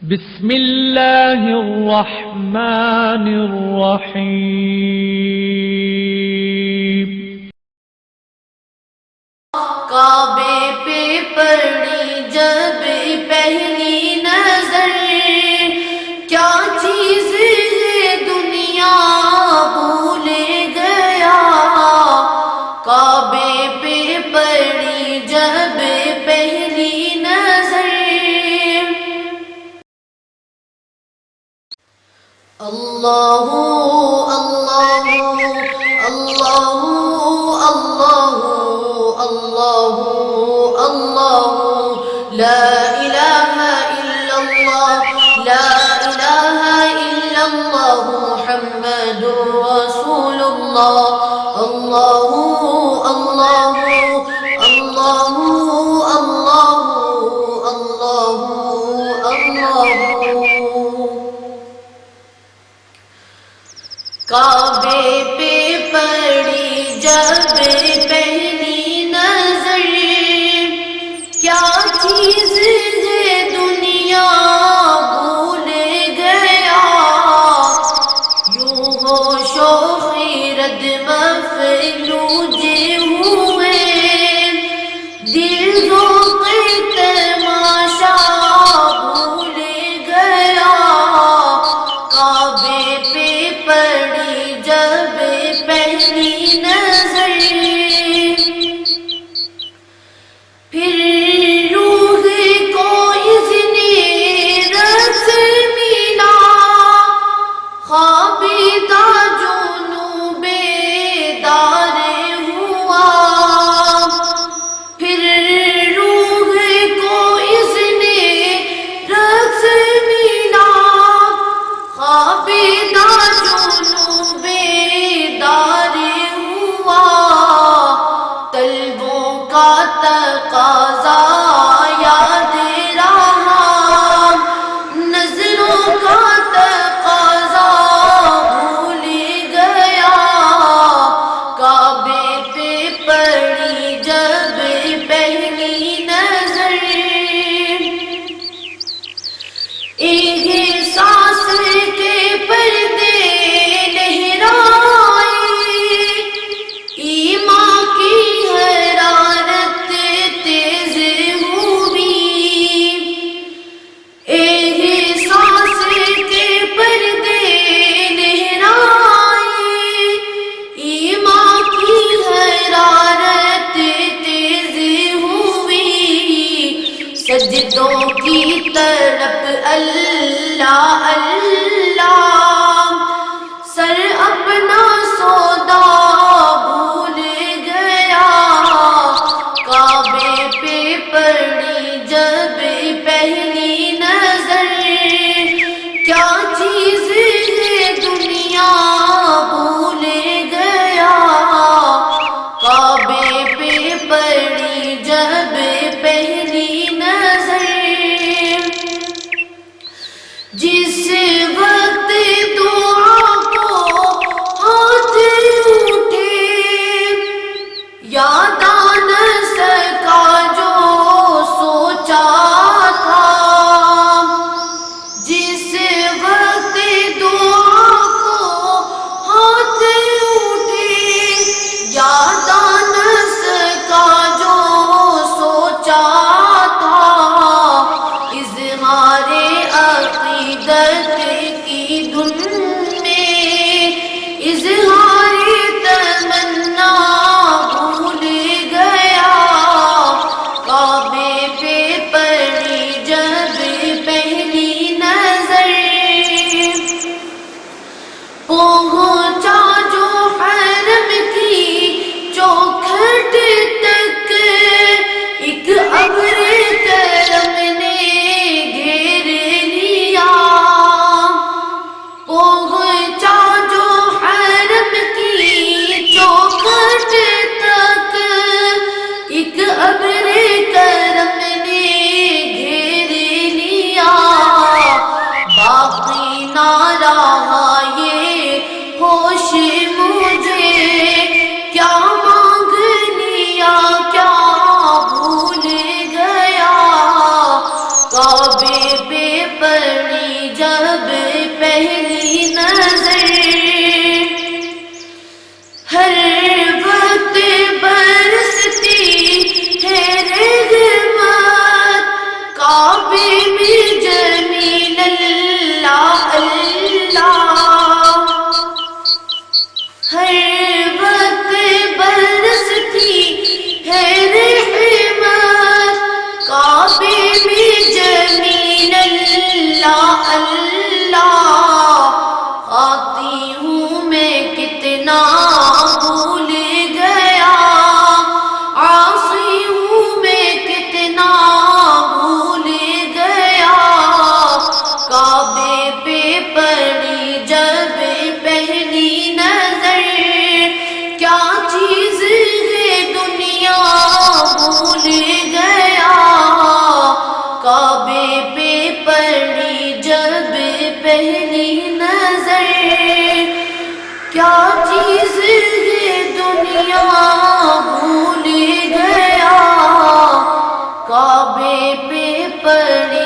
بسم اللہ الرحمن الرحیم۔ کعبے پہ پڑی جب پہلی نظر، کیا چیز ہے دنیا بھول گیا۔ کعبے پہ پڑی جب پہلی نظر، اللہ اللہ اللہ اللہ اللہ اللہ، لا الہ الا اللہ، لا الہ الا اللہ، محمد رسول اللہ، اللہ اللہ اللہ اللہ اللہ اللہ۔ کعبے پہ پڑی جب پہلی نظر، کیا چیز ہے دنیا بھول گیا۔ یوں ہوش و خیرت مفلوج ہوئے، دل ذوق تماشا بھول گیا۔ کعبے پہ پڑی جب پہلی نظر، پھر روح کو اذن رس ملا، خوابیدہ جنوں بیدار ہوا۔ پھر روح کو اذن رس ملا، خوابیدہ جنوں بیدار ہوا۔ طلبوں کا تقاضا یاد رہا، نظروں کا تقاضا بھول گیا۔ کعبے پہ پڑی جب پہلی نظر، احساس کے پردے لہرائے، ایمان کی حرارت تیز ہوئی۔ احساس کے پردے لہرائے، ایمان کی حرارت تیز ہوئی۔ سجدوں کی طرف اللہ اللہ، سر اپنا سودا بھول گیا۔ کعبے پہ پڑی جب پہلی نظر، کیا چیز ہے دنیا بھول گیا۔ کعبے پہ پڑی جب پہلی نظر، جس وقت دعا کو ہاتھ اٹھے، یاد آ نہ سکا جو سوچا تھا۔ جس وقت دعا کو ہاتھ اٹھے، یاد آ نہ سکا جو سوچا تھا۔ اظہار عقیدت کی دھن میں، اظہار تمنا بھول گیا۔ کعبے پہ پڑی جب پہلی نظر، پہنچا جو حرم کی چوکھٹ تک، ایک ابر کرم نے گھیر لیا۔ کعبے پہ پڑی جب پہلی نظر، ہر وقت برستی ہے رحمت، کعبے میں جمیل اللہ اللہ، ہر وقت برستی ہے رحمت، کعبے میں جمیل اللہ اللہ، خاطی ہوں میں کتنا بھول گیا، عاصی ہوں میں کتنا بھول گیا، کعبے پہ پڑی جب پہلی نظر، کیا چیز ہے دنیا بھول گیا، کعبے پہ پڑی جب پہلی نظر، کیا چیز ہے دنیا بھول گیا، کعبے پہ پڑی